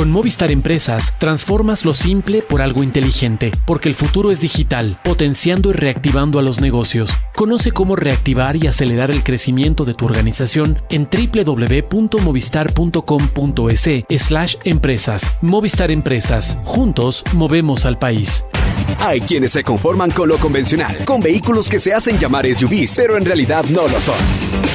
Con Movistar Empresas, transformas lo simple por algo inteligente, porque el futuro es digital, potenciando y reactivando a los negocios. Conoce cómo reactivar y acelerar el crecimiento de tu organización en www.movistar.com.es/empresas. Movistar Empresas. Juntos, movemos al país. Hay quienes se conforman con lo convencional, con vehículos que se hacen llamar SUVs, pero en realidad no lo son.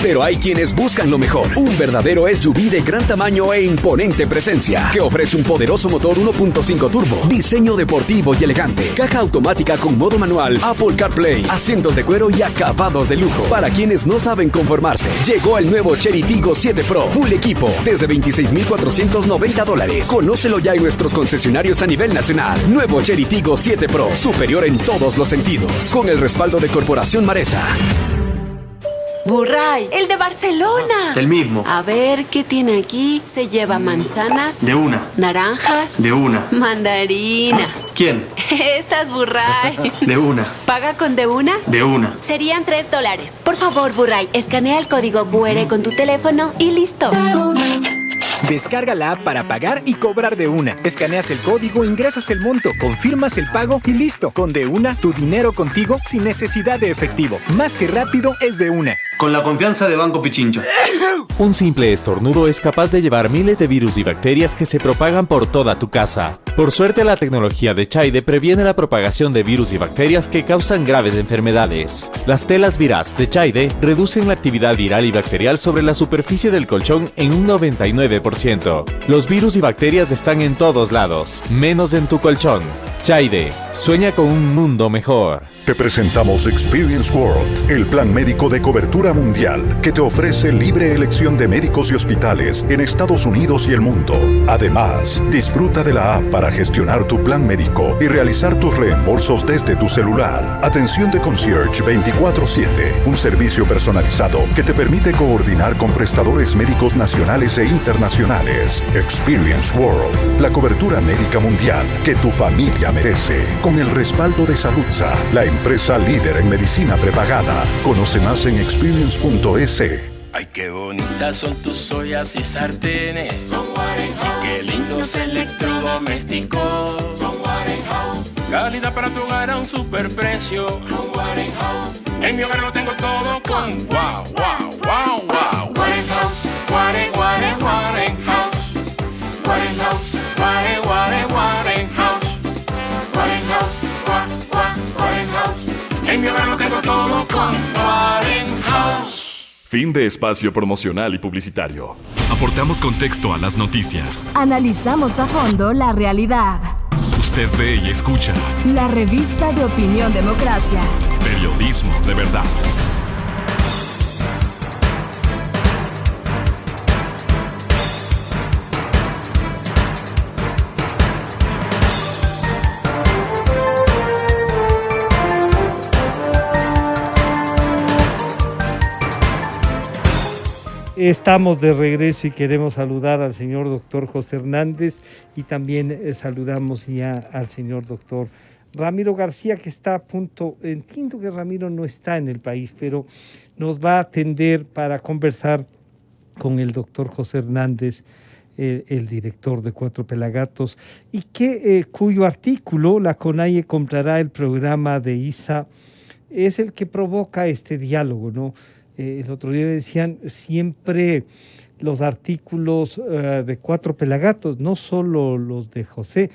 Pero hay quienes buscan lo mejor, un verdadero SUV de gran tamaño e imponente presencia, que ofrece un poderoso motor 1.5 turbo, diseño deportivo y elegante, caja automática con modo manual, Apple CarPlay, asientos de cuero y acabados de lujo. Para quienes no saben conformarse, llegó el nuevo Chery Tiggo 7 Pro, full equipo, desde $26,490. Conócelo ya en nuestros concesionarios a nivel nacional. Nuevo Chery Tiggo 7 Pro, superior en todos los sentidos, con el respaldo de Corporación Maresa. Burray, el de Barcelona. El mismo. A ver, ¿qué tiene aquí? Se lleva manzanas. De una. Naranjas. De una. Mandarina. ¿Quién? Estas, Burray. De una. ¿Paga con de una? De una. Serían $3. Por favor, Burray, escanea el código QR con tu teléfono y listo. Descarga la app para pagar y cobrar de una. Escaneas el código, ingresas el monto, confirmas el pago y listo. Con de una, tu dinero contigo sin necesidad de efectivo. Más que rápido es de una. Con la confianza de Banco Pichincha. Un simple estornudo es capaz de llevar miles de virus y bacterias que se propagan por toda tu casa. Por suerte, la tecnología de Chaide previene la propagación de virus y bacterias que causan graves enfermedades. Las telas Viraz de Chaide reducen la actividad viral y bacterial sobre la superficie del colchón en un 99%. Los virus y bacterias están en todos lados, menos en tu colchón. Chaide, sueña con un mundo mejor. Te presentamos Experience World, el plan médico de cobertura mundial que te ofrece libre elección de médicos y hospitales en Estados Unidos y el mundo. Además, disfruta de la app para gestionar tu plan médico y realizar tus reembolsos desde tu celular. Atención de concierge 24/7, un servicio personalizado que te permite coordinar con prestadores médicos nacionales e internacionales. Experience World, la cobertura médica mundial que tu familia merece, con el respaldo de Saludza, la empresa líder en medicina prepagada. Conoce más en experience.es. Ay, qué bonitas son tus ollas y sartenes. Son Warehouse. Y qué lindos electrodomésticos. Son Warehouse. Calidad para tu hogar a un superprecio. Con Warehouse. En mi hogar lo tengo todo con wow, wow, wow, wow. Warehouse, Warehouse. Warehouse, Warehouse. Warehouse, Warehouse. En mi hogar lo tengo todo con Warehouse. Fin de espacio promocional y publicitario. Aportamos contexto a las noticias. Analizamos a fondo la realidad. Usted ve y escucha. La revista de Opinión Democracia. Periodismo de verdad. Estamos de regreso y queremos saludar al señor doctor José Hernández y también saludamos ya al señor doctor Ramiro García, que está a punto. Entiendo que Ramiro no está en el país, pero nos va a atender para conversar con el doctor José Hernández, el director de Cuatro Pelagatos, y cuyo artículo, La CONAIE comprará el programa de ISA, es el que provoca este diálogo, ¿no? El otro día decían siempre los artículos de Cuatro Pelagatos, no solo los de José,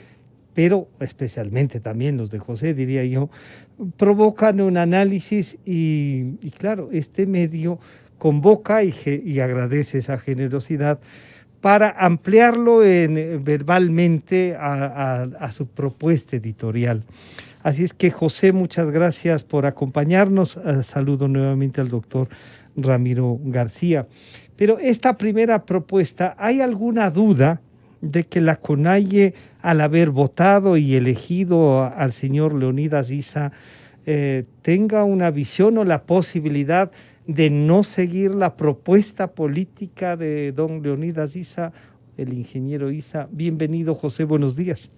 pero especialmente también los de José, diría yo, provocan un análisis y claro, este medio convoca y agradece esa generosidad para ampliarlo verbalmente a su propuesta editorial. Así es que, José, muchas gracias por acompañarnos. Saludo nuevamente al doctor Ramiro García. Pero esta primera propuesta, ¿hay alguna duda de que la CONAIE, al haber votado y elegido al señor Leonidas Issa, tenga una visión o la posibilidad de no seguir la propuesta política de don Leonidas Issa, el ingeniero Issa? Bienvenido, José, buenos días.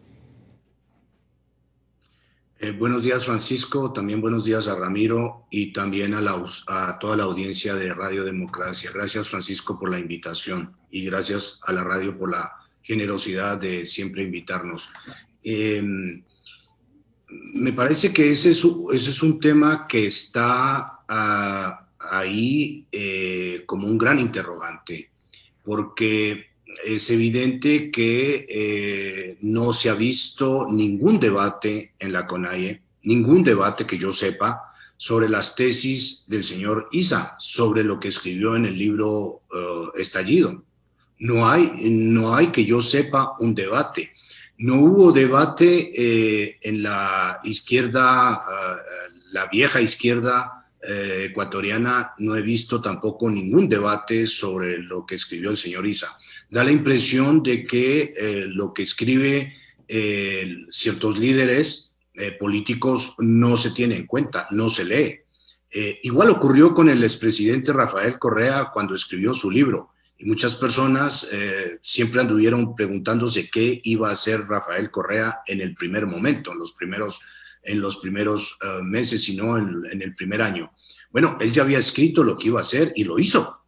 Buenos días, Francisco, también buenos días a Ramiro y también a toda la audiencia de Radio Democracia. Gracias, Francisco, por la invitación y gracias a la radio por la generosidad de siempre invitarnos. Me parece que ese es un tema que está ahí como un gran interrogante, porque es evidente que no se ha visto ningún debate en la CONAIE, ningún debate que yo sepa, sobre las tesis del señor Issa, sobre lo que escribió en el libro Estallido. No hay que yo sepa un debate. No hubo debate en la izquierda, la vieja izquierda ecuatoriana. No he visto tampoco ningún debate sobre lo que escribió el señor Issa. Da la impresión de que lo que escribe ciertos líderes políticos no se tiene en cuenta, no se lee. Igual ocurrió con el expresidente Rafael Correa cuando escribió su libro. Y muchas personas siempre anduvieron preguntándose qué iba a hacer Rafael Correa en el primer momento, en los primeros meses, y no en el primer año. Bueno, él ya había escrito lo que iba a hacer y lo hizo.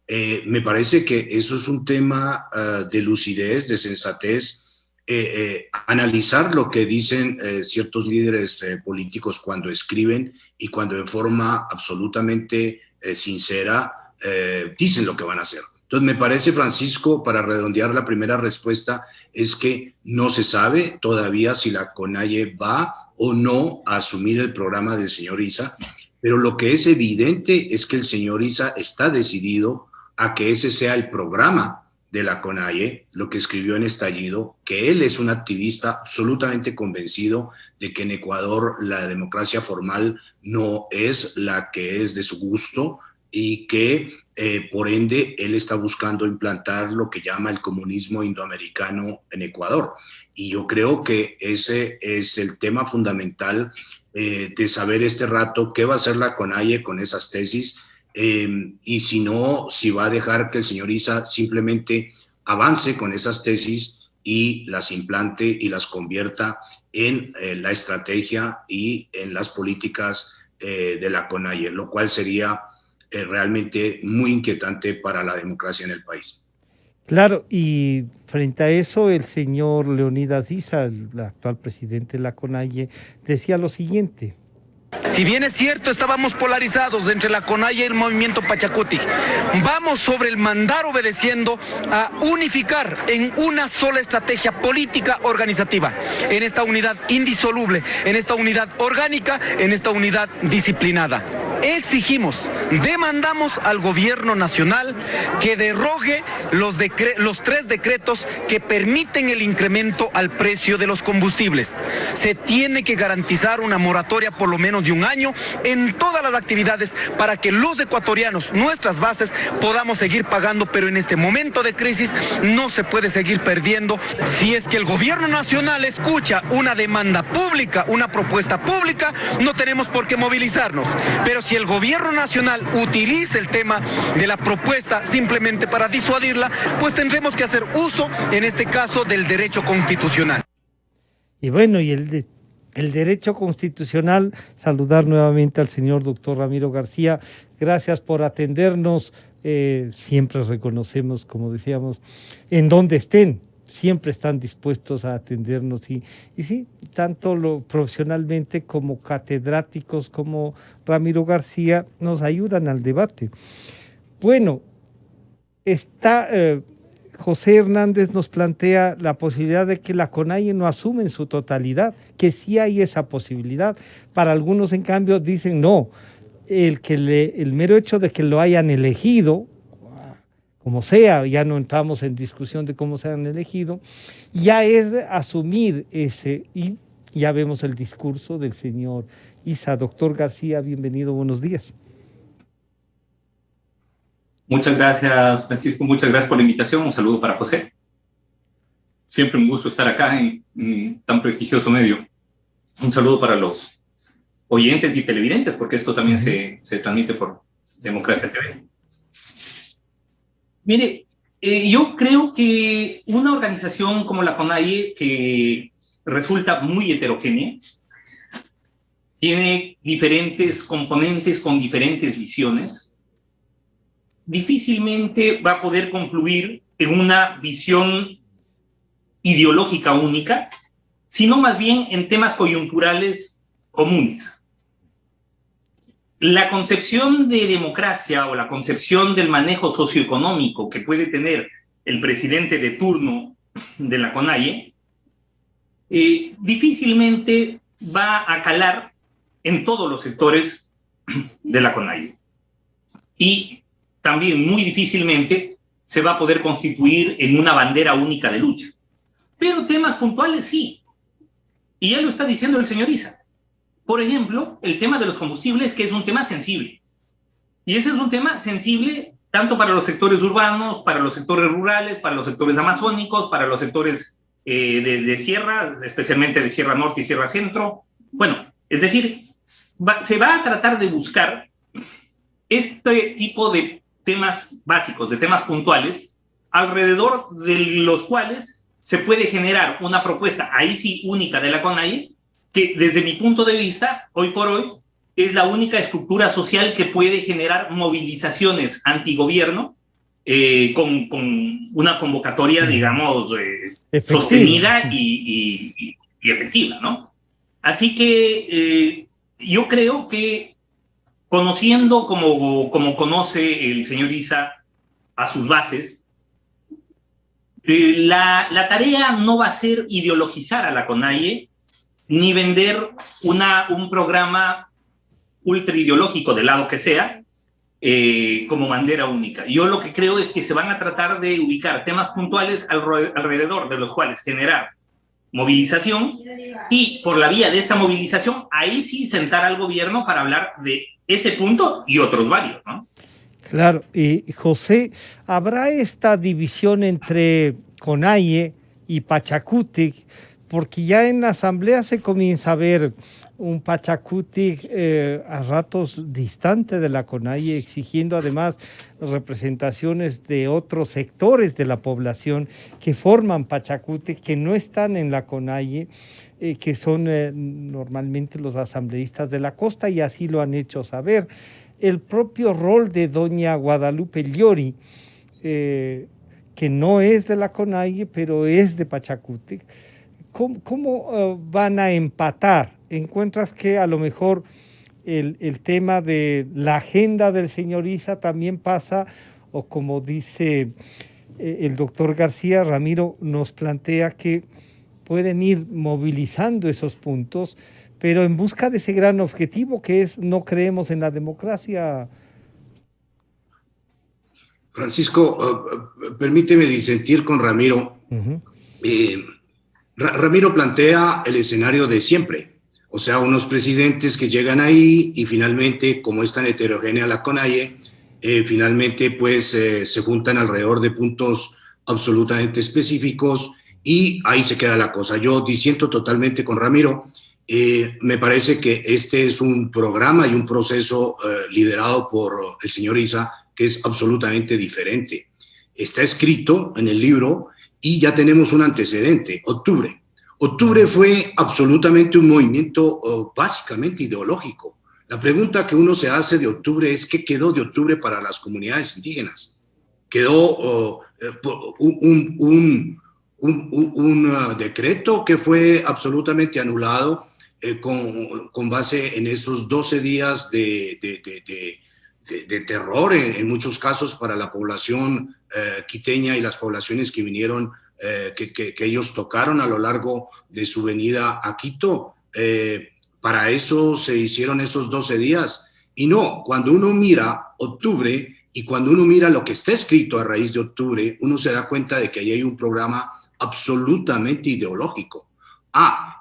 Me parece que eso es un tema de lucidez, de sensatez, analizar lo que dicen ciertos líderes políticos cuando escriben y cuando en forma absolutamente sincera dicen lo que van a hacer. Entonces, me parece, Francisco, para redondear la primera respuesta, es que no se sabe todavía si la CONAIE va o no a asumir el programa del señor Issa, pero lo que es evidente es que el señor Issa está decidido a que ese sea el programa de la CONAIE, lo que escribió en Estallido, que él es un activista absolutamente convencido de que en Ecuador la democracia formal no es la que es de su gusto y que por ende él está buscando implantar lo que llama el comunismo indoamericano en Ecuador. Y yo creo que ese es el tema fundamental de saber este rato qué va a hacer la CONAIE con esas tesis. Y si no, si va a dejar que el señor Issa simplemente avance con esas tesis y las implante y las convierta en la estrategia y en las políticas de la CONAIE, lo cual sería realmente muy inquietante para la democracia en el país. Claro, y frente a eso el señor Leonidas Issa, el actual presidente de la CONAIE, decía lo siguiente. Si bien es cierto, estábamos polarizados entre la CONAIE y el movimiento Pachacuti, vamos sobre el mandar obedeciendo a unificar en una sola estrategia política organizativa, en esta unidad indisoluble, en esta unidad orgánica, en esta unidad disciplinada. Exigimos, demandamos al gobierno nacional que derogue los 3 decretos que permiten el incremento al precio de los combustibles. Se tiene que garantizar una moratoria por lo menos de un año en todas las actividades para que los ecuatorianos, nuestras bases, podamos seguir pagando, pero en este momento de crisis no se puede seguir perdiendo. Si es que el gobierno nacional escucha una demanda pública, una propuesta pública, no tenemos por qué movilizarnos. Pero si el gobierno nacional utiliza el tema de la propuesta simplemente para disuadirla, pues tendremos que hacer uso, en este caso, del derecho constitucional. Y bueno, y el derecho constitucional, saludar nuevamente al señor doctor Ramiro García. Gracias por atendernos. Siempre reconocemos, como decíamos, en donde estén, siempre están dispuestos a atendernos y sí, tanto profesionalmente como catedráticos como Ramiro García nos ayudan al debate. Bueno, José Hernández nos plantea la posibilidad de que la CONAIE no asume en su totalidad, que sí hay esa posibilidad. Para algunos, en cambio, dicen no, el mero hecho de que lo hayan elegido, como sea, ya no entramos en discusión de cómo se han elegido, ya es asumir ese, y ya vemos el discurso del señor Issa. Doctor García, bienvenido, buenos días. Muchas gracias, Francisco, muchas gracias por la invitación, un saludo para José. Siempre un gusto estar acá en tan prestigioso medio. Un saludo para los oyentes y televidentes, porque esto también se transmite por Democracia TV. Mire, yo creo que una organización como la CONAIE, que resulta muy heterogénea, tiene diferentes componentes con diferentes visiones, difícilmente va a poder confluir en una visión ideológica única, sino más bien en temas coyunturales comunes. La concepción de democracia o la concepción del manejo socioeconómico que puede tener el presidente de turno de la CONAIE difícilmente va a calar en todos los sectores de la CONAIE. Y también muy difícilmente se va a poder constituir en una bandera única de lucha. Pero temas puntuales sí. Y ya lo está diciendo el señor Issa. Por ejemplo, el tema de los combustibles, que es un tema sensible. Y ese es un tema sensible tanto para los sectores urbanos, para los sectores rurales, para los sectores amazónicos, para los sectores de sierra, especialmente de Sierra Norte y Sierra Centro. Bueno, es decir, se va a tratar de buscar este tipo de temas básicos, de temas puntuales, alrededor de los cuales se puede generar una propuesta, ahí sí única de la CONAIE, que desde mi punto de vista, hoy por hoy, es la única estructura social que puede generar movilizaciones antigobierno con una convocatoria, digamos, sostenida y efectiva, ¿no? Así que yo creo que conociendo como conoce el señor Issa a sus bases, la tarea no va a ser ideologizar a la CONAIE ni vender un programa ultra ideológico del lado que sea como bandera única. Yo lo que creo es que se van a tratar de ubicar temas puntuales alrededor de los cuales generar movilización y por la vía de esta movilización ahí sí sentar al gobierno para hablar de ese punto y otros varios, ¿no? Claro, y José, ¿habrá esta división entre CONAIE y Pachakutik? Porque ya en la asamblea se comienza a ver un Pachakutik a ratos distante de la CONAIE, exigiendo además representaciones de otros sectores de la población que forman Pachakutik, que no están en la CONAIE, que son normalmente los asambleístas de la costa, y así lo han hecho saber. El propio rol de doña Guadalupe Llori, que no es de la CONAIE, pero es de Pachakutik, ¿cómo van a empatar? ¿Encuentras que a lo mejor el tema de la agenda del señor Issa también pasa, o como dice el doctor García, Ramiro nos plantea que pueden ir movilizando esos puntos, pero en busca de ese gran objetivo que es no creemos en la democracia? Francisco, permíteme disentir con Ramiro. Ramiro plantea el escenario de siempre, o sea, unos presidentes que llegan ahí y finalmente, como es tan heterogénea la CONAIE, finalmente pues se juntan alrededor de puntos absolutamente específicos y ahí se queda la cosa. Yo disiento totalmente con Ramiro. Me parece que este es un programa y un proceso liderado por el señor Issa que es absolutamente diferente. Está escrito en el libro y ya tenemos un antecedente, octubre. Octubre fue absolutamente un movimiento básicamente ideológico. La pregunta que uno se hace de octubre es ¿qué quedó de octubre para las comunidades indígenas? Quedó un decreto que fue absolutamente anulado con base en esos 12 días de terror en muchos casos para la población quiteña y las poblaciones que vinieron, que ellos tocaron a lo largo de su venida a Quito. Para eso se hicieron esos 12 días. Y no, cuando uno mira octubre y cuando uno mira lo que está escrito a raíz de octubre, uno se da cuenta de que ahí hay un programa absolutamente ideológico.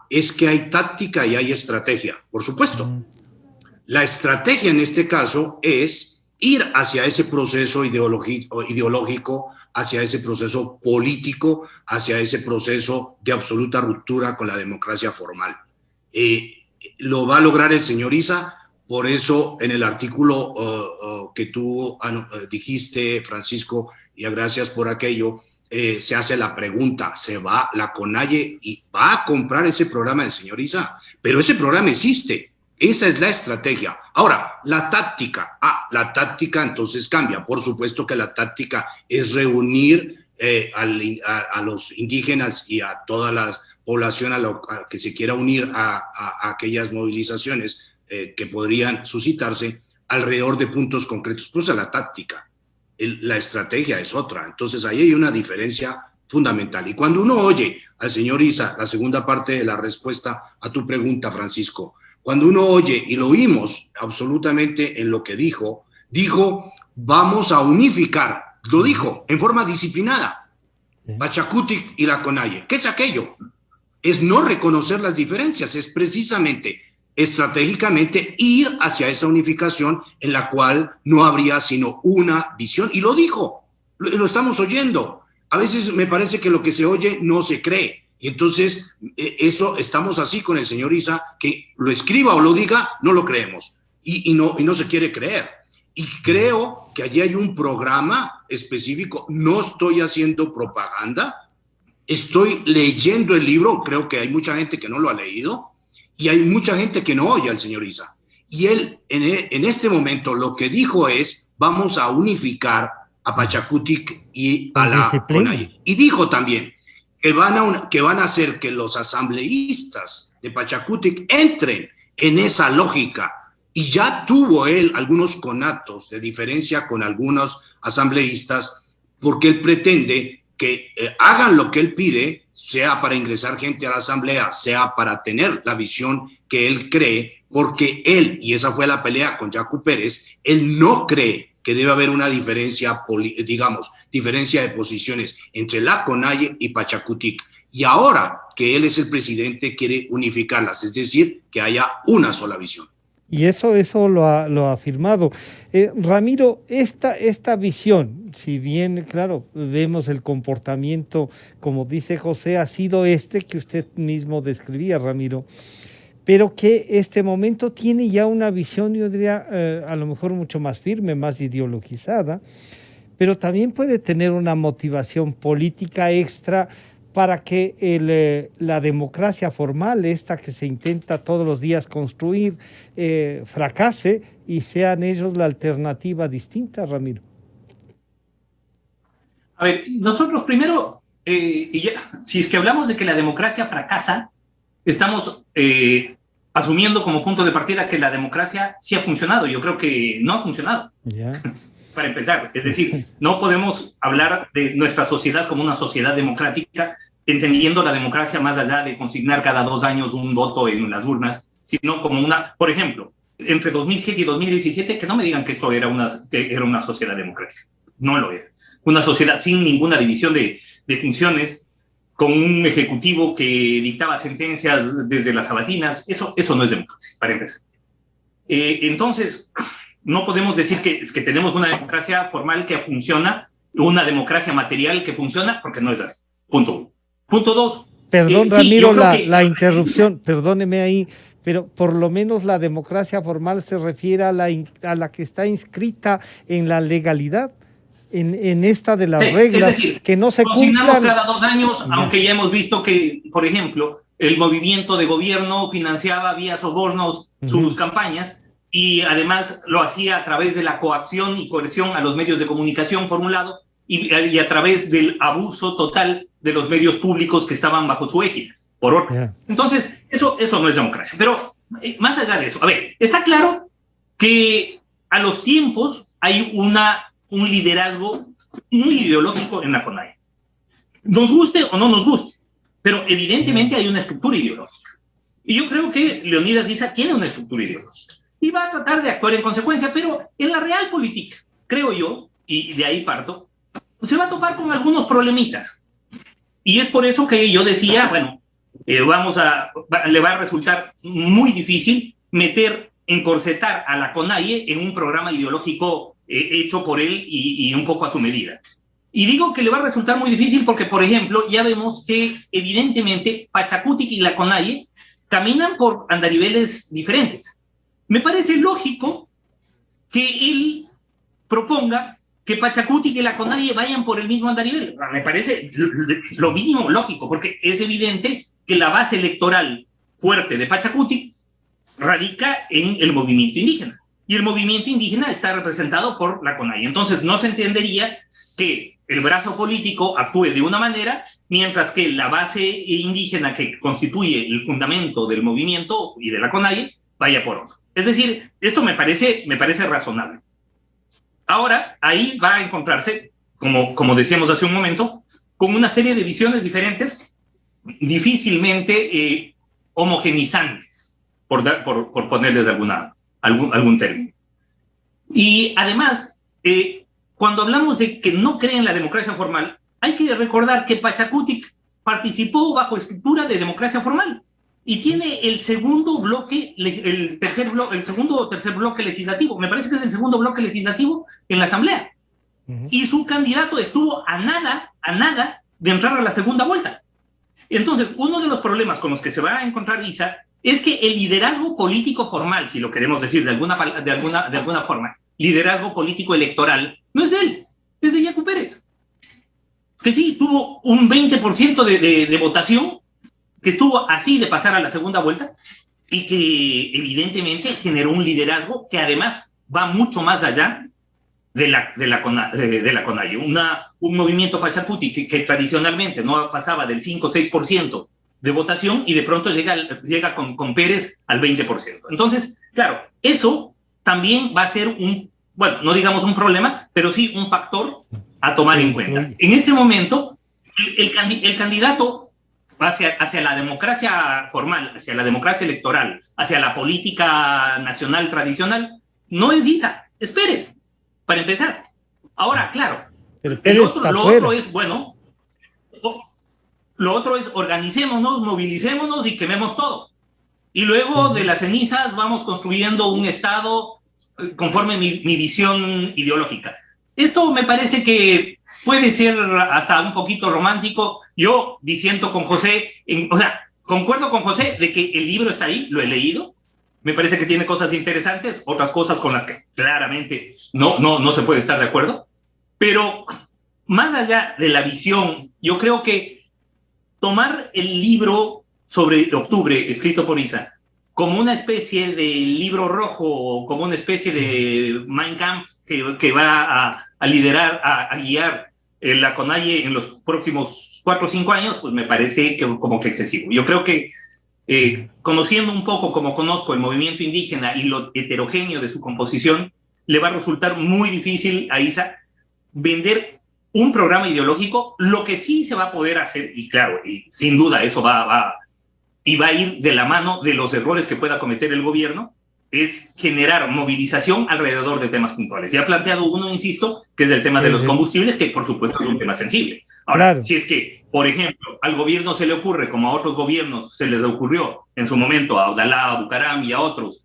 Es que hay táctica y hay estrategia, por supuesto. La estrategia en este caso es ir hacia ese proceso ideológico, hacia ese proceso político, hacia ese proceso de absoluta ruptura con la democracia formal. Lo va a lograr el señor Issa, por eso en el artículo que tú dijiste, Francisco, y gracias por aquello, se hace la pregunta, ¿se va la CONAIE y va a comprar ese programa del señor Issa? Pero ese programa existe. Esa es la estrategia. Ahora, la táctica. La táctica entonces cambia. Por supuesto que la táctica es reunir a los indígenas y a toda la población a que se quiera unir a aquellas movilizaciones que podrían suscitarse alrededor de puntos concretos. Pues la táctica, la estrategia es otra. Entonces ahí hay una diferencia fundamental. Y cuando uno oye al señor Isa, la segunda parte de la respuesta a tu pregunta, Francisco, cuando uno oye, y lo oímos absolutamente en lo que dijo, vamos a unificar, lo dijo en forma disciplinada, Pachakutik y la CONAIE. ¿Qué es aquello? Es no reconocer las diferencias, es precisamente estratégicamente ir hacia esa unificación en la cual no habría sino una visión. Y lo dijo, lo estamos oyendo. A veces me parece que lo que se oye no se cree. Y entonces eso estamos así con el señor Isa, que lo escriba o lo diga, no lo creemos. Y no se quiere creer. Y creo que allí hay un programa específico. No estoy haciendo propaganda, estoy leyendo el libro. Creo que hay mucha gente que no lo ha leído y hay mucha gente que no oye al señor Isa. Y él en este momento lo que dijo es, vamos a unificar a Pachakutik y a la CONAIE. Y dijo también que van a hacer que los asambleístas de Pachakutik entren en esa lógica. Y ya tuvo él algunos conatos de diferencia con algunos asambleístas, porque él pretende que hagan lo que él pide, sea para ingresar gente a la asamblea, sea para tener la visión que él cree, porque él, y esa fue la pelea con Yacu Pérez, él no cree que debe haber una diferencia, diferencia de posiciones entre la CONAIE y Pachakutik. Y ahora que él es el presidente, quiere unificarlas, es decir, que haya una sola visión. Y eso lo ha afirmado. Ramiro, esta visión, si bien, claro, vemos el comportamiento, como dice José, ha sido que usted mismo describía, Ramiro, pero que este momento tiene ya una visión, yo diría, a lo mejor mucho más firme, más ideologizada, pero también puede tener una motivación política extra para que la democracia formal, esta que se intenta todos los días construir, fracase y sean ellos la alternativa distinta, Ramiro. A ver, nosotros primero, si es que hablamos de que la democracia fracasa, estamos asumiendo como punto de partida que la democracia sí ha funcionado. Yo creo que no ha funcionado. Yeah. Para empezar, es decir, no podemos hablar de nuestra sociedad como una sociedad democrática, entendiendo la democracia más allá de consignar cada 2 años un voto en las urnas, sino como por ejemplo, entre 2007 y 2017, que no me digan que esto era una sociedad democrática. No lo era. Una sociedad sin ninguna división de funciones, con un ejecutivo que dictaba sentencias desde las sabatinas. Eso no es democracia, para empezar. Entonces, no podemos decir que tenemos una democracia formal que funciona, una democracia material que funciona, porque no es así. Punto 1. Punto 2. Perdón, Ramiro, la interrupción, perdóneme ahí, pero por lo menos la democracia formal se refiere a la que está inscrita en la legalidad, en esta de las reglas, es decir, que no se cumplan. Cada 2 años, aunque ya hemos visto que, por ejemplo, el movimiento de gobierno financiaba vía sobornos sus campañas, y además lo hacía a través de la coacción y coerción a los medios de comunicación, por un lado, y a través del abuso total de los medios públicos que estaban bajo su égida, por otro. Yeah. Entonces, eso no es democracia. Pero más allá de eso, a ver, está claro que a los tiempos hay un liderazgo muy ideológico en la CONAIE. Nos guste o no nos guste, pero evidentemente hay una estructura ideológica. Y yo creo que Leonidas Issa tiene una estructura ideológica y va a tratar de actuar en consecuencia, pero en la real política, creo yo, y de ahí parto, se va a topar con algunos problemitas. Y es por eso que yo decía, bueno, le va a resultar muy difícil encorsetar a la CONAIE en un programa ideológico hecho por él y un poco a su medida. Y digo que le va a resultar muy difícil porque, por ejemplo, ya vemos que evidentemente Pachakutik y la CONAIE caminan por andariveles diferentes. Me parece lógico que él proponga que Pachakutik y la CONAIE vayan por el mismo andarivel. Me parece lo mínimo lógico, porque es evidente que la base electoral fuerte de Pachakutik radica en el movimiento indígena. Y el movimiento indígena está representado por la CONAIE. Entonces no se entendería que el brazo político actúe de una manera, mientras que la base indígena que constituye el fundamento del movimiento y de la CONAIE vaya por otro. Es decir, esto me parece razonable. Ahora, ahí va a encontrarse, como decíamos hace un momento, con una serie de visiones diferentes, difícilmente homogenizantes, por ponerles algún término. Y además, cuando hablamos de que no creen en la democracia formal, hay que recordar que Pachacutic participó bajo estructura de democracia formal y tiene el segundo bloque, el segundo o tercer bloque legislativo. Me parece que es el segundo bloque legislativo en la Asamblea. Y su candidato estuvo a nada de entrar a la segunda vuelta. Entonces, uno de los problemas con los que se va a encontrar Isa es que el liderazgo político formal, si lo queremos decir de alguna forma, liderazgo político electoral, no es de él, es de Yacu Pérez. Que sí, tuvo un 20% de votación, que estuvo así de pasar a la segunda vuelta, y que evidentemente generó un liderazgo que además va mucho más allá de la CONAIE. Un movimiento Pachacuti que tradicionalmente no pasaba del 5 o 6% de votación y de pronto llega con Pérez al 20%. Entonces, claro, eso también va a ser bueno, no digamos un problema, pero sí un factor a tomar en cuenta. En este momento, el candidato hacia la democracia formal, hacia la democracia electoral, hacia la política nacional tradicional, no es Isa, es Pérez, para empezar. Ahora, claro, lo otro es, bueno, lo otro es organicémonos, movilicémonos y quememos todo. Y luego de las cenizas vamos construyendo un Estado conforme mi visión ideológica. Esto me parece que puede ser hasta un poquito romántico. Yo disiento con José, concuerdo con José de que el libro está ahí, lo he leído, me parece que tiene cosas interesantes, otras cosas con las que claramente no se puede estar de acuerdo, pero más allá de la visión, yo creo que tomar el libro sobre octubre, escrito por Isa, como una especie de libro rojo, como una especie de Mein Kampf que va a liderar, a guiar la CONAIE en los próximos 4 o 5 años, pues me parece como que excesivo. Yo creo que conociendo un poco como conozco el movimiento indígena y lo heterogéneo de su composición, le va a resultar muy difícil a Isa vender un programa ideológico. Lo que sí se va a poder hacer, y claro, y sin duda eso va a ir de la mano de los errores que pueda cometer el gobierno, es generar movilización alrededor de temas puntuales. Ya ha planteado uno, insisto, que es el tema de los combustibles, que por supuesto es un tema sensible. Ahora, claro, si es que, por ejemplo, al gobierno se le ocurre, como a otros gobiernos se les ocurrió en su momento, a Abdalá, a Bucaram y a otros,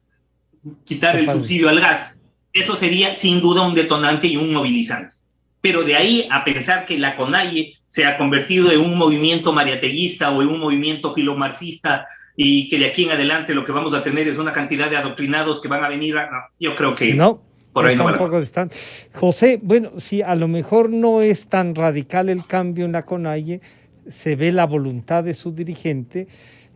quitar el subsidio al gas, eso sería sin duda un detonante y un movilizante. Pero de ahí a pensar que la CONAIE se ha convertido en un movimiento mariateguista o en un movimiento filomarxista y que de aquí en adelante lo que vamos a tener es una cantidad de adoctrinados que van a venir, yo creo que no, por ahí no va. Tampoco están. José, bueno, si a lo mejor no es tan radical el cambio en la CONAIE, se ve la voluntad de su dirigente,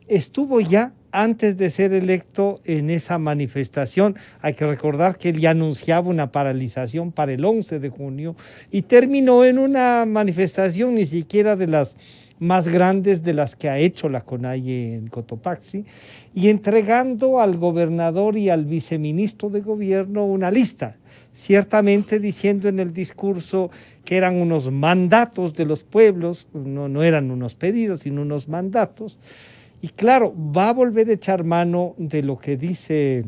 estuvo ya antes de ser electo en esa manifestación. Hay que recordar que él ya anunciaba una paralización para el 11 de junio y terminó en una manifestación ni siquiera de las más grandes de las que ha hecho la CONAIE en Cotopaxi, y entregando al gobernador y al viceministro de gobierno una lista, ciertamente diciendo en el discurso que eran unos mandatos de los pueblos, no eran unos pedidos, sino unos mandatos. Y claro, va a volver a echar mano de lo que dice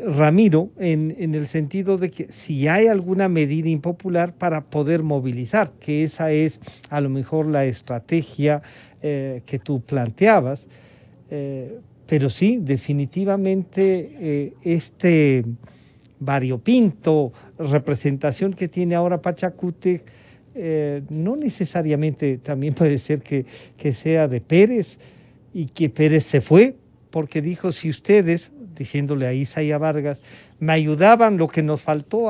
Ramiro, en el sentido de que si hay alguna medida impopular para poder movilizar, que esa es a lo mejor la estrategia que tú planteabas, pero sí, definitivamente este variopinto representación que tiene ahora Pachacútec, no necesariamente también puede ser que sea de Pérez, y que Pérez se fue porque dijo, si ustedes, diciéndole a Isa y a Vargas, me ayudaban, lo que nos faltó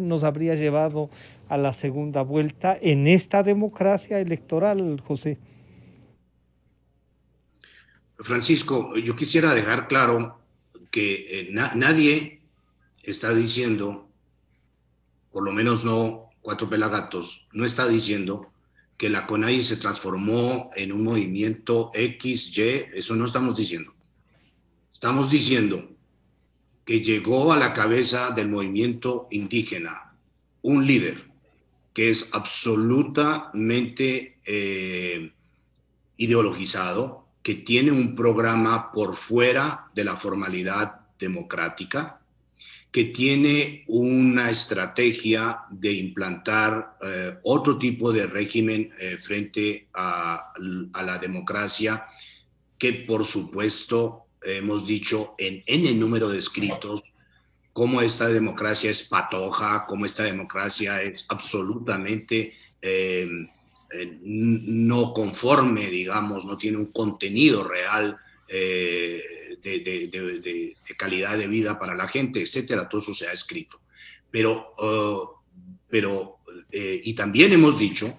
nos habría llevado a la segunda vuelta en esta democracia electoral, José. Francisco, yo quisiera dejar claro que nadie está diciendo, por lo menos no Cuatro Pelagatos no está diciendo que la CONAIE se transformó en un movimiento X, Y, eso no estamos diciendo. Estamos diciendo que llegó a la cabeza del movimiento indígena un líder que es absolutamente ideologizado, que tiene un programa por fuera de la formalidad democrática, que tiene una estrategia de implantar otro tipo de régimen frente a la democracia, que por supuesto hemos dicho en el número de escritos cómo esta democracia es patoja, cómo esta democracia es absolutamente no conforme, digamos, no tiene un contenido real de calidad de vida para la gente, etcétera. Todo eso se ha escrito. Y también hemos dicho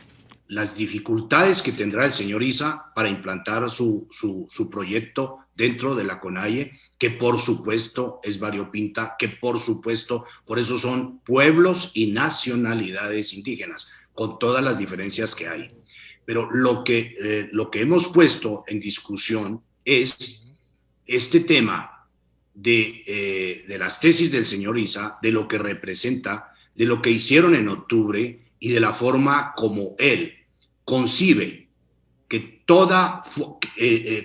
las dificultades que tendrá el señor Issa para implantar su proyecto dentro de la CONAIE, que por supuesto es variopinta, que por supuesto, por eso son pueblos y nacionalidades indígenas, con todas las diferencias que hay. Pero lo que hemos puesto en discusión es este tema de las tesis del señor Issa, de lo que representa, de lo que hicieron en octubre y de la forma como él concibe que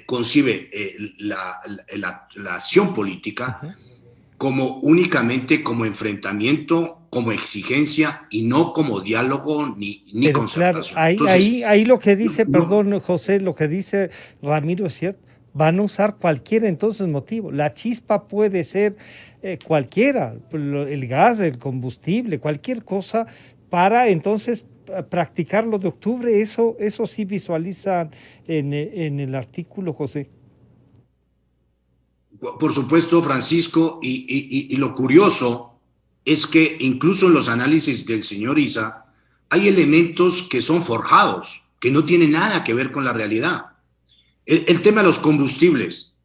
concibe la acción política como únicamente como enfrentamiento, como exigencia y no como diálogo ni concertación. Claro, Entonces, ahí lo que dice, perdón José, lo que dice Ramiro es cierto. Van a usar cualquier entonces motivo. La chispa puede ser cualquiera, el gas, el combustible, cualquier cosa para entonces practicar lo de octubre. Eso sí visualizan en el artículo, José. Por supuesto, Francisco, y lo curioso es que incluso en los análisis del señor Issa hay elementos que son forjados, que no tienen nada que ver con la realidad. El tema de los combustibles.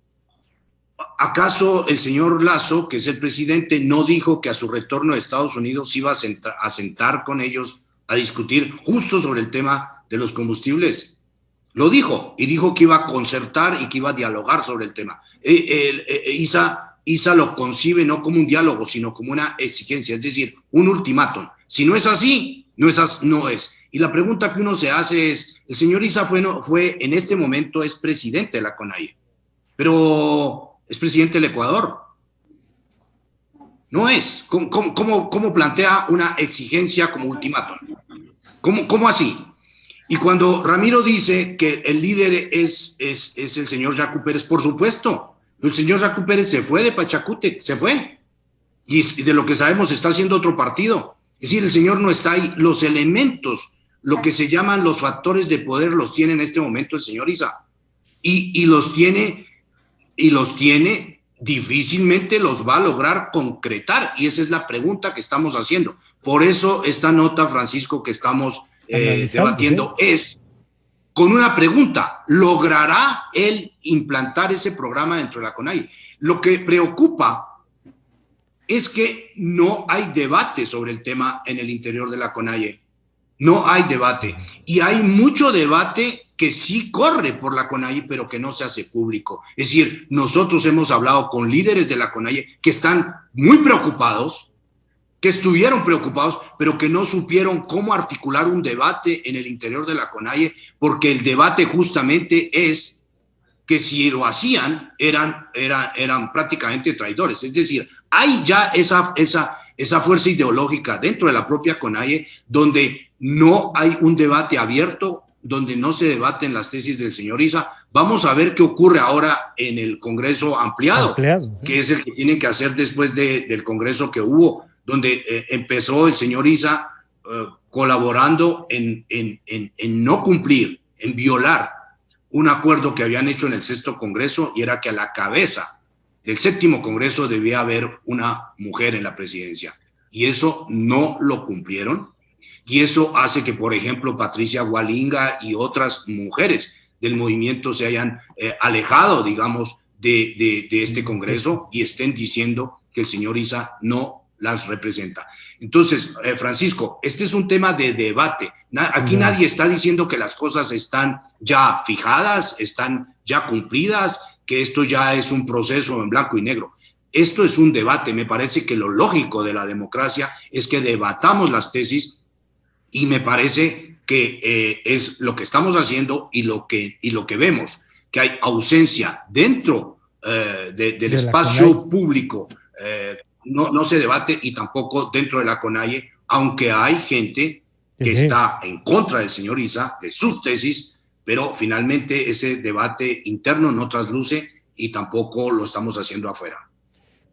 ¿Acaso el señor Lasso, que es el presidente, no dijo que a su retorno a Estados Unidos iba a sentar con ellos a discutir justo sobre el tema de los combustibles? Lo dijo, y dijo que iba a concertar y que iba a dialogar sobre el tema. Issa lo concibe no como un diálogo, sino como una exigencia, es decir, un ultimátum. Si no es así, no es. Y la pregunta que uno se hace es, el señor Issa fue en este momento es presidente de la CONAIE, pero es presidente del Ecuador. No es. ¿Cómo plantea una exigencia como ultimátum? ¿Cómo así? Y cuando Ramiro dice que el líder es el señor Yacu Pérez, por supuesto, el señor Yacu Pérez se fue de Pachacútec, se fue. Y de lo que sabemos está haciendo otro partido. Es decir, el señor no está ahí. Los elementos, lo que se llaman los factores de poder, los tiene en este momento el señor Issa. Y los tiene, difícilmente los va a lograr concretar. Y esa es la pregunta que estamos haciendo. Por eso esta nota, Francisco, que estamos debatiendo, es con una pregunta: ¿logrará él implantar ese programa dentro de la CONAIE? Lo que preocupa es que no hay debate sobre el tema en el interior de la CONAIE. No hay debate. Y hay mucho debate que sí corre por la CONAIE, pero que no se hace público. Es decir, nosotros hemos hablado con líderes de la CONAIE que están muy preocupados, que estuvieron preocupados, pero que no supieron cómo articular un debate en el interior de la CONAIE, porque el debate justamente es que si lo hacían, eran prácticamente traidores. Es decir, hay ya esa fuerza ideológica dentro de la propia CONAIE, donde no hay un debate abierto, donde no se debaten las tesis del señor Issa. Vamos a ver qué ocurre ahora en el Congreso ampliado, que es el que tienen que hacer después del Congreso que hubo, donde empezó el señor Issa colaborando en no cumplir, en violar un acuerdo que habían hecho en el 6º Congreso, y era que a la cabeza del 7º Congreso debía haber una mujer en la presidencia. Y eso no lo cumplieron. Y eso hace que, por ejemplo, Patricia Hualinga y otras mujeres del movimiento se hayan alejado, digamos, de este Congreso y estén diciendo que el señor Issa no las representa. Entonces, Francisco, este es un tema de debate. Aquí nadie está diciendo que las cosas están ya fijadas, están ya cumplidas, que esto ya es un proceso en blanco y negro. Esto es un debate. Me parece que lo lógico de la democracia es que debatamos las tesis, y me parece que es lo que estamos haciendo y lo que vemos, que hay ausencia dentro del espacio público. No se debate, y tampoco dentro de la CONAIE, aunque hay gente que está en contra del señor Issa, de sus tesis, pero finalmente ese debate interno no trasluce y tampoco lo estamos haciendo afuera.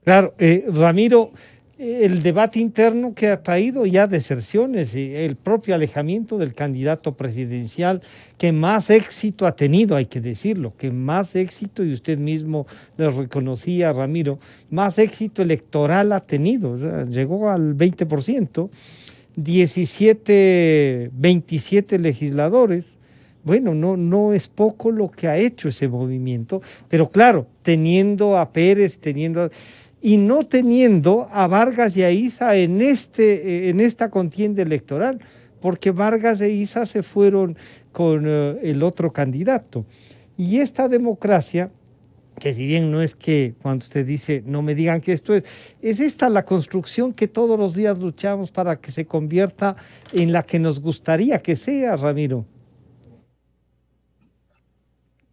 Claro, Ramiro, el debate interno que ha traído ya deserciones, el propio alejamiento del candidato presidencial que más éxito ha tenido, hay que decirlo, que más éxito, y usted mismo lo reconocía, Ramiro, más éxito electoral ha tenido, o sea, llegó al 20%, 27 legisladores. Bueno, no es poco lo que ha hecho ese movimiento, pero claro, teniendo a Pérez, y no teniendo a Vargas y a Issa en esta contienda electoral, porque Vargas e Issa se fueron con el otro candidato. Y esta democracia, que si bien no es que cuando usted dice, no me digan que esto es esta la construcción que todos los días luchamos para que se convierta en la que nos gustaría que sea, Ramiro.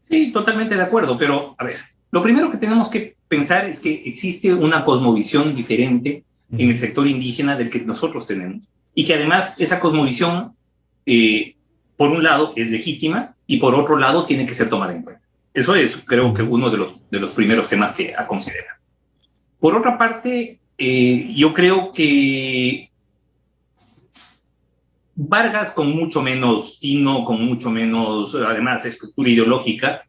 Sí, totalmente de acuerdo, pero a ver, lo primero que tenemos que pensar es que existe una cosmovisión diferente en el sector indígena del que nosotros tenemos, y que además esa cosmovisión, por un lado, es legítima, y por otro lado, tiene que ser tomada en cuenta. Eso es, creo que, uno de los primeros temas que a considerar. Por otra parte, yo creo que Vargas, con mucho menos tino, con mucho menos, además, estructura ideológica,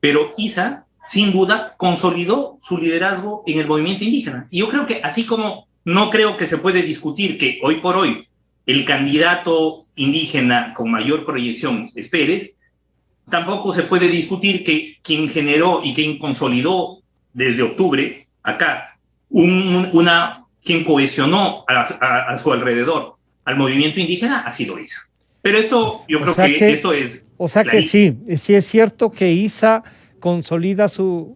pero Issa, sin duda, consolidó su liderazgo en el movimiento indígena. Y yo creo que, así como no creo que se puede discutir que hoy por hoy el candidato indígena con mayor proyección es Pérez, tampoco se puede discutir que quien generó y quien consolidó desde octubre acá, quien cohesionó a su alrededor al movimiento indígena ha sido Issa. Pero esto, yo creo que esto es... O sea que sí es cierto que Issa consolida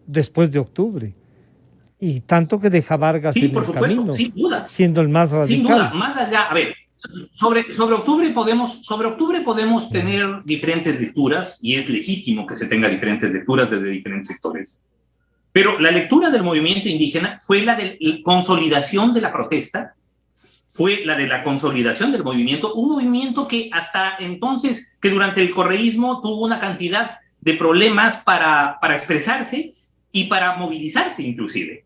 después de octubre, y tanto que deja Vargas en el camino, sin duda, siendo el más radical. Sin duda, más allá, a ver, sobre octubre podemos tener diferentes lecturas, y es legítimo que se tenga diferentes lecturas desde diferentes sectores. Pero la lectura del movimiento indígena fue la de consolidación de la protesta, fue la de la consolidación del movimiento, un movimiento que hasta entonces, que durante el correísmo tuvo una cantidad de problemas para expresarse y para movilizarse inclusive.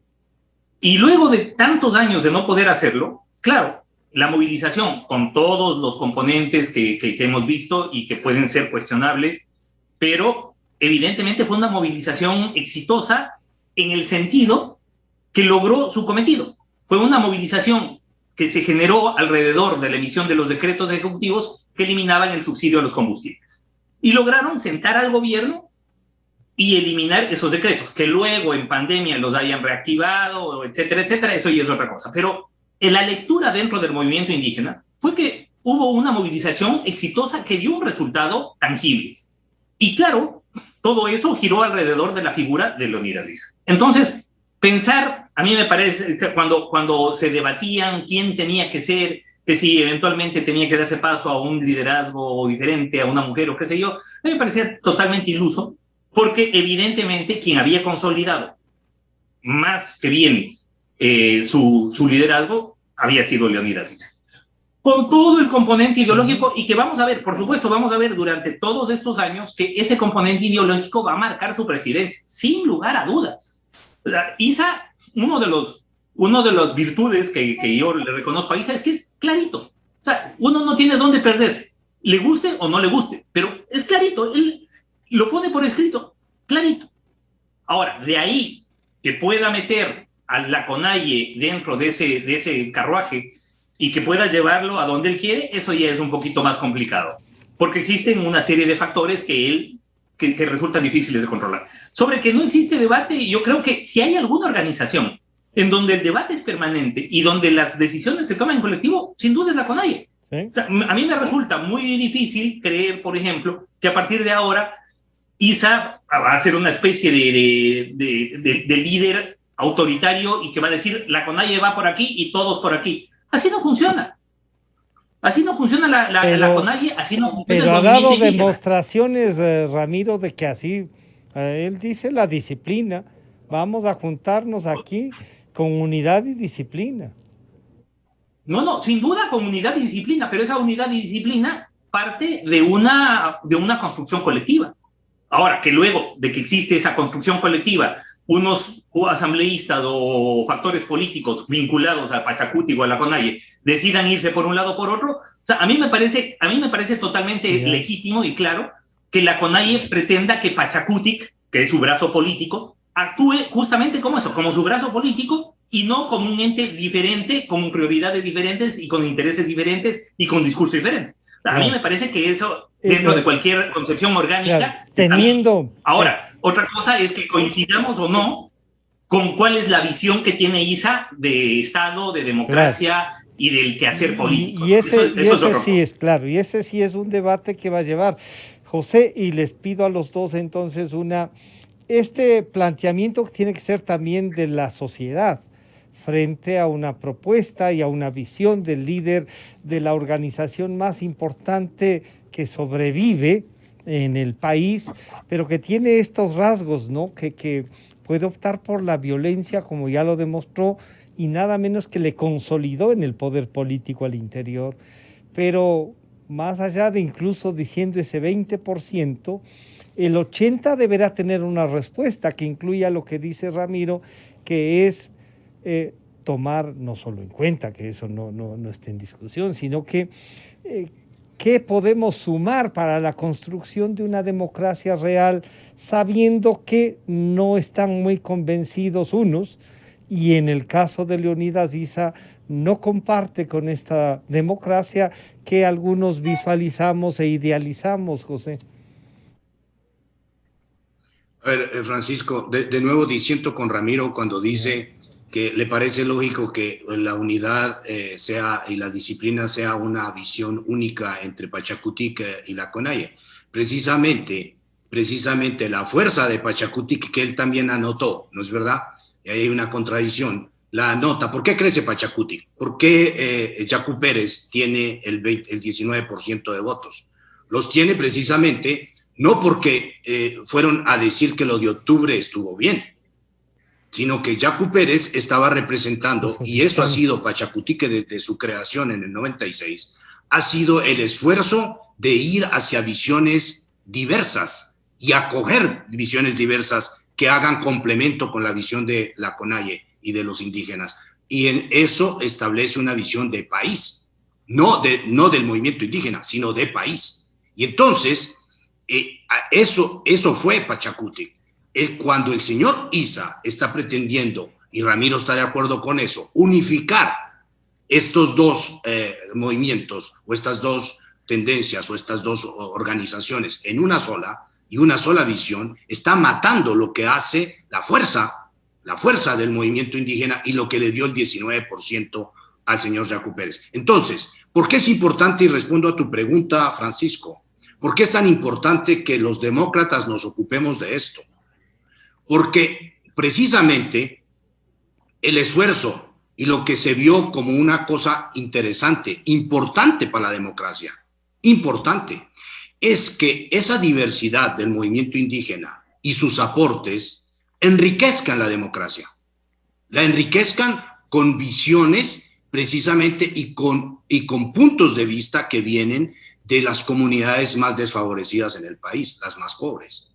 Y luego de tantos años de no poder hacerlo, claro, la movilización con todos los componentes que hemos visto y que pueden ser cuestionables, pero evidentemente fue una movilización exitosa en el sentido que logró su cometido. Fue una movilización que se generó alrededor de la emisión de los decretos ejecutivos que eliminaban el subsidio a los combustibles. Y lograron sentar al gobierno y eliminar esos decretos, que luego en pandemia los hayan reactivado, etcétera, etcétera, eso ya es otra cosa. Pero en la lectura dentro del movimiento indígena fue que hubo una movilización exitosa que dio un resultado tangible. Y claro, todo eso giró alrededor de la figura de Leonidas Issa. Entonces, pensar, a mí me parece, que cuando se debatían quién tenía que ser, que si eventualmente tenía que darse paso a un liderazgo diferente, a una mujer o qué sé yo, a mí me parecía totalmente iluso, porque evidentemente quien había consolidado más que bien su liderazgo había sido Leonidas Issa. Con todo el componente ideológico, y que vamos a ver, por supuesto, vamos a ver durante todos estos años que ese componente ideológico va a marcar su presidencia, sin lugar a dudas. O sea, Issa, uno de las virtudes que yo le reconozco a Issa es que es clarito. O sea, uno no tiene dónde perderse, le guste o no le guste, pero es clarito, él lo pone por escrito, clarito. Ahora, de ahí que pueda meter a la CONAIE dentro de ese carruaje y que pueda llevarlo a donde él quiere, eso ya es un poquito más complicado, porque existen una serie de factores que resultan difíciles de controlar. Sobre que no existe debate, yo creo que si hay alguna organización en donde el debate es permanente y donde las decisiones se toman en colectivo, sin duda es la CONAIE. ¿Sí? O sea, a mí me resulta muy difícil creer, por ejemplo, que a partir de ahora ISA va a ser una especie de líder autoritario y que va a decir la CONAIE va por aquí y todos por aquí. Así no funciona. Así no funciona la CONAIE, así no funciona pero el ha dado movimiento demostraciones, Ramiro, de que así, él dice la disciplina, vamos a juntarnos aquí con unidad y disciplina. No, sin duda con unidad y disciplina, pero esa unidad y disciplina parte de una construcción colectiva. Ahora, que luego de que existe esa construcción colectiva, unos asambleístas o factores políticos vinculados a Pachacuti o a la CONAIE decidan irse por un lado o por otro, o sea, a mí me parece totalmente legítimo y claro que la CONAIE pretenda que Pachacuti, que es su brazo político, actúe justamente como eso, como su brazo político y no como un ente diferente, con prioridades diferentes y con intereses diferentes y con discursos diferentes. A mí me parece que eso, dentro de cualquier concepción orgánica... Teniendo... Ahora, otra cosa es que coincidamos o no con cuál es la visión que tiene ISA de Estado, de democracia y del quehacer político. Y ese sí es claro, y ese sí es un debate que va a llevar José, y les pido a los dos entonces este planteamiento que tiene que ser también de la sociedad, frente a una propuesta y a una visión del líder de la organización más importante que sobrevive en el país, pero que tiene estos rasgos, ¿no? Que puede optar por la violencia, como ya lo demostró, y nada menos que le consolidó en el poder político al interior. Pero más allá de incluso diciendo ese 20%, el 80% deberá tener una respuesta que incluya lo que dice Ramiro, que es tomar no solo en cuenta que eso no esté en discusión, sino que qué podemos sumar para la construcción de una democracia real, sabiendo que no están muy convencidos unos, y en el caso de Leonidas Issa no comparte con esta democracia que algunos visualizamos e idealizamos, José. A ver, Francisco, de nuevo disiento con Ramiro cuando dice que le parece lógico que la unidad y la disciplina sea una visión única entre Pachacutic y la CONAIE. Precisamente la fuerza de Pachacutic, que él también anotó, ¿no es verdad? Y ahí hay una contradicción, la anota. ¿Por qué crece Pachacutic? ¿Por qué Yacu Pérez tiene el 19% de votos? Los tiene precisamente no porque fueron a decir que lo de octubre estuvo bien, sino que Yacu Pérez estaba representando, y eso ha sido Pachacutic desde su creación en el 96, ha sido el esfuerzo de ir hacia visiones diversas y acoger visiones diversas que hagan complemento con la visión de la CONAIE y de los indígenas. Y en eso establece una visión de país, no del movimiento indígena, sino de país. Y entonces, eso fue Pachacutic. Cuando el señor Issa está pretendiendo, y Ramiro está de acuerdo con eso, unificar estos dos movimientos o estas dos tendencias o estas dos organizaciones en una sola y una sola visión, está matando lo que hace la fuerza del movimiento indígena y lo que le dio el 19% al señor Yacu Pérez. Entonces, ¿por qué es importante? Y respondo a tu pregunta, Francisco. ¿Por qué es tan importante que los demócratas nos ocupemos de esto? Porque precisamente el esfuerzo y lo que se vio como una cosa interesante, importante para la democracia, importante, es que esa diversidad del movimiento indígena y sus aportes enriquezcan la democracia. La enriquezcan con visiones precisamente y con puntos de vista que vienen de las comunidades más desfavorecidas en el país, las más pobres.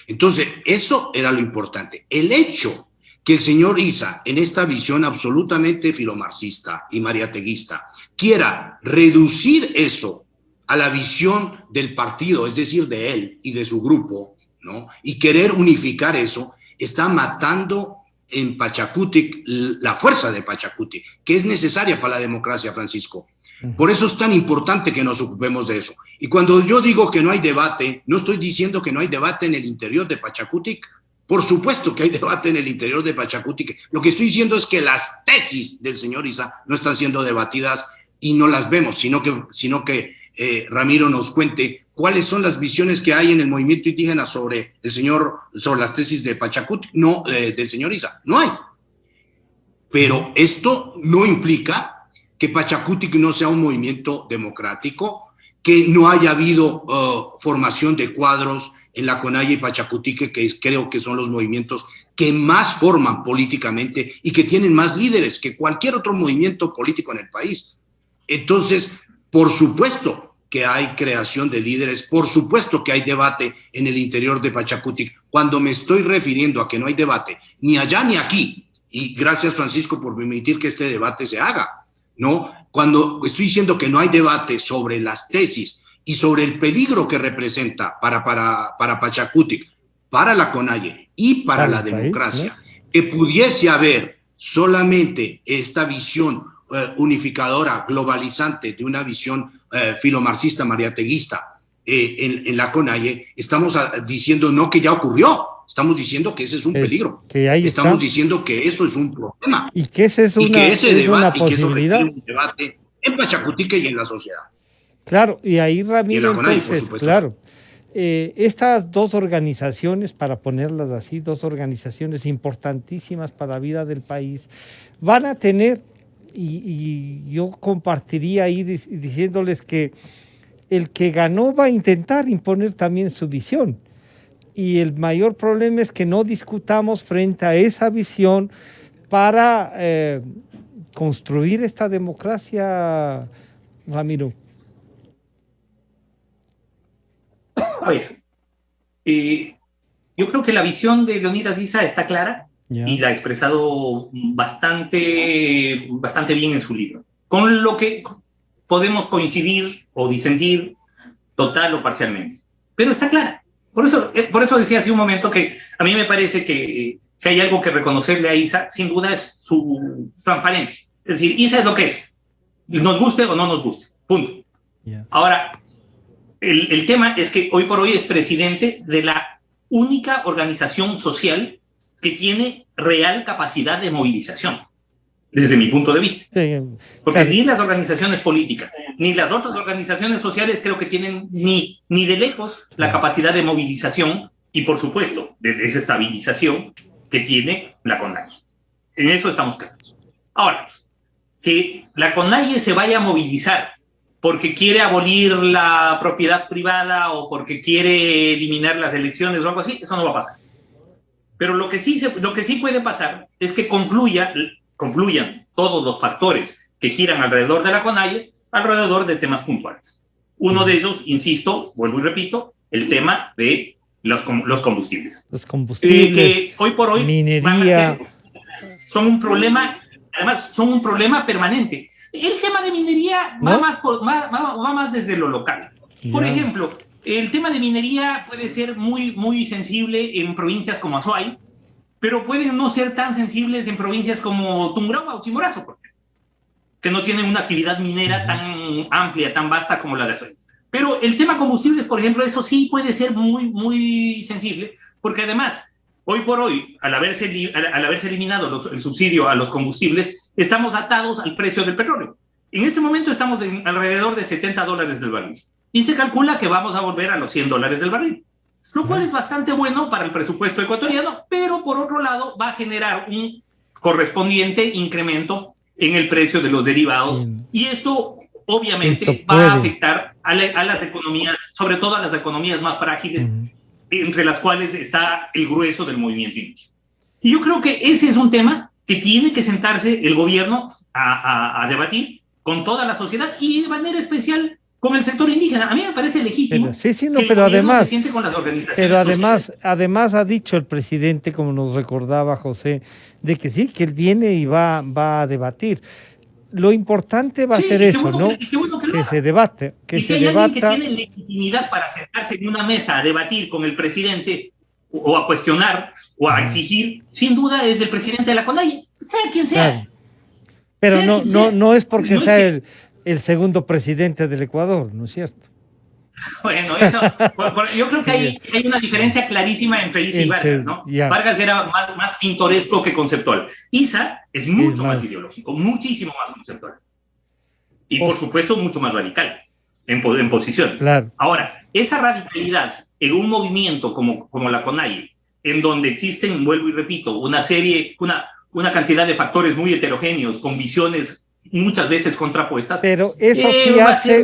Entonces, eso era lo importante. El hecho que el señor Issa, en esta visión absolutamente filomarxista y mariateguista, quiera reducir eso a la visión del partido, es decir, de él y de su grupo, ¿no? Y querer unificar eso, está matando en Pachacutic la fuerza de Pachacutic, que es necesaria para la democracia, Francisco. Por eso es tan importante que nos ocupemos de eso. Y cuando yo digo que no hay debate, no estoy diciendo que no hay debate en el interior de Pachacutic, Por supuesto que hay debate en el interior de Pachacutic. Lo que estoy diciendo es que las tesis del señor Isa no están siendo debatidas y no las vemos, sino que Ramiro nos cuente cuáles son las visiones que hay en el movimiento indígena sobre las tesis de Pachacutic, no del señor Isa. No hay. Pero esto no implica que Pachacutic no sea un movimiento democrático, que no haya habido formación de cuadros en la CONAIE y Pachacutic, que creo que son los movimientos que más forman políticamente y que tienen más líderes que cualquier otro movimiento político en el país. Entonces, por supuesto que hay creación de líderes, por supuesto que hay debate en el interior de Pachacutic. Cuando me estoy refiriendo a que no hay debate, ni allá ni aquí, y gracias, Francisco, por permitir que este debate se haga, ¿no? Cuando estoy diciendo que no hay debate sobre las tesis y sobre el peligro que representa para Pachacutic, para la CONAIE y para la democracia, que pudiese haber solamente esta visión unificadora, globalizante, de una visión filomarxista, mariateguista en la CONAIE, estamos diciendo no que ya ocurrió, estamos diciendo que ese es un peligro, estamos diciendo que eso es un problema y que ese es una posibilidad, un debate en Pachacutic y en la sociedad. Claro, y ahí, Ramiro, entonces, claro, estas dos organizaciones, para ponerlas así, dos organizaciones importantísimas para la vida del país, van a tener, y yo compartiría ahí diciéndoles que el que ganó va a intentar imponer también su visión, y el mayor problema es que no discutamos frente a esa visión para construir esta democracia, Ramiro. A ver, yo creo que la visión de Leonidas Issa está clara y la ha expresado bastante bien en su libro, con lo que podemos coincidir o disentir total o parcialmente, pero está clara. Por eso decía hace un momento que a mí me parece que si hay algo que reconocerle a Issa, sin duda es su transparencia. Es decir, Issa es lo que es, nos guste o no nos guste, punto. Ahora, el tema es que hoy por hoy es presidente de la única organización social que tiene real capacidad de movilización, desde mi punto de vista. Porque ni las organizaciones políticas, ni las otras organizaciones sociales creo que tienen ni de lejos la capacidad de movilización y, por supuesto, de desestabilización que tiene la CONAIE. En eso estamos claros. Ahora, que la CONAIE se vaya a movilizar porque quiere abolir la propiedad privada o porque quiere eliminar las elecciones o algo así, eso no va a pasar. Pero lo que sí puede pasar es que confluyan todos los factores que giran alrededor de la CONAIE, alrededor de temas puntuales. Uno de ellos, insisto, vuelvo y repito, el tema de los combustibles. Los combustibles, que hoy por hoy minería, son un problema, además son un problema permanente. El tema de minería va más desde lo local. Por ejemplo, el tema de minería puede ser muy sensible en provincias como Azuay, pero pueden no ser tan sensibles en provincias como Tungurahua o Chimborazo, por ejemplo, que no tienen una actividad minera tan amplia, tan vasta como la de Azuay. Pero el tema combustibles, por ejemplo, eso sí puede ser muy sensible, porque además, hoy por hoy, al haberse eliminado el subsidio a los combustibles, estamos atados al precio del petróleo. En este momento estamos en alrededor de $70 del barril. Y se calcula que vamos a volver a los $100 del barril. Lo cual es bastante bueno para el presupuesto ecuatoriano, pero por otro lado va a generar un correspondiente incremento en el precio de los derivados. Y esto obviamente va a afectar a las economías, sobre todo a las economías más frágiles, entre las cuales está el grueso del movimiento indígena. Y yo creo que ese es un tema que tiene que sentarse el gobierno a debatir con toda la sociedad y de manera especial con el sector indígena. A mí me parece legítimo pero además, se siente con las organizaciones además ha dicho el presidente, como nos recordaba José, de que sí, que él viene y va a debatir. Lo importante va a ser eso, ¿no? Que se debate, que se debata. Alguien que tiene legitimidad para sentarse en una mesa a debatir con el presidente o a cuestionar o a exigir, sin duda es el presidente de la CONAIE, sea quien sea. Claro. Pero no es porque sea el segundo presidente del Ecuador, ¿no es cierto? Bueno, eso, yo creo que hay una diferencia clarísima entre Isa y Vargas, ¿no? Vargas era más pintoresco que conceptual. Isa es mucho más ideológico, muchísimo más conceptual. Y por supuesto mucho más radical en posiciones. Claro. Ahora, esa radicalidad en un movimiento como la CONAIE, en donde existen, vuelvo y repito, una cantidad de factores muy heterogéneos, con visiones muchas veces contrapuestas. Pero eso sí hace...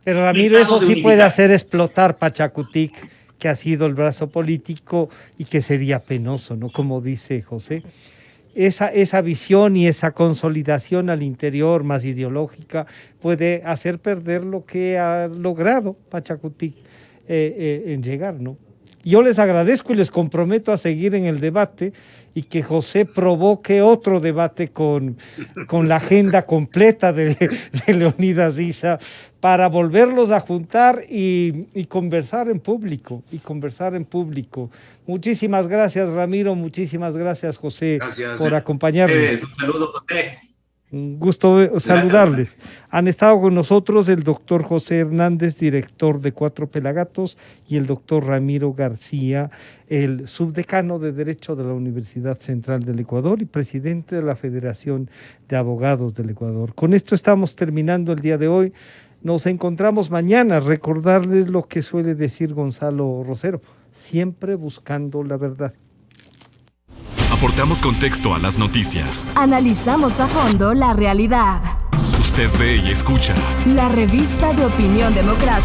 Pero Ramiro, eso sí puede hacer explotar Pachacutic, que ha sido el brazo político y que sería penoso, ¿no? Como dice José. Esa visión y esa consolidación al interior más ideológica puede hacer perder lo que ha logrado Pachacutic en llegar, ¿no? Yo les agradezco y les comprometo a seguir en el debate y que José provoque otro debate con la agenda completa de Leonidas Issa para volverlos a juntar y conversar en público, Muchísimas gracias, Ramiro, muchísimas gracias, José, por acompañarnos. Un saludo, José. Un gusto saludarles. Han estado con nosotros el doctor José Hernández, director de Cuatro Pelagatos, y el doctor Ramiro García, el subdecano de Derecho de la Universidad Central del Ecuador y presidente de la Federación de Abogados del Ecuador. Con esto estamos terminando el día de hoy. Nos encontramos mañana. Recordarles lo que suele decir Gonzalo Rosero, siempre buscando la verdad. Aportamos contexto a las noticias. Analizamos a fondo la realidad. Usted ve y escucha. La revista de Opinión Democracia.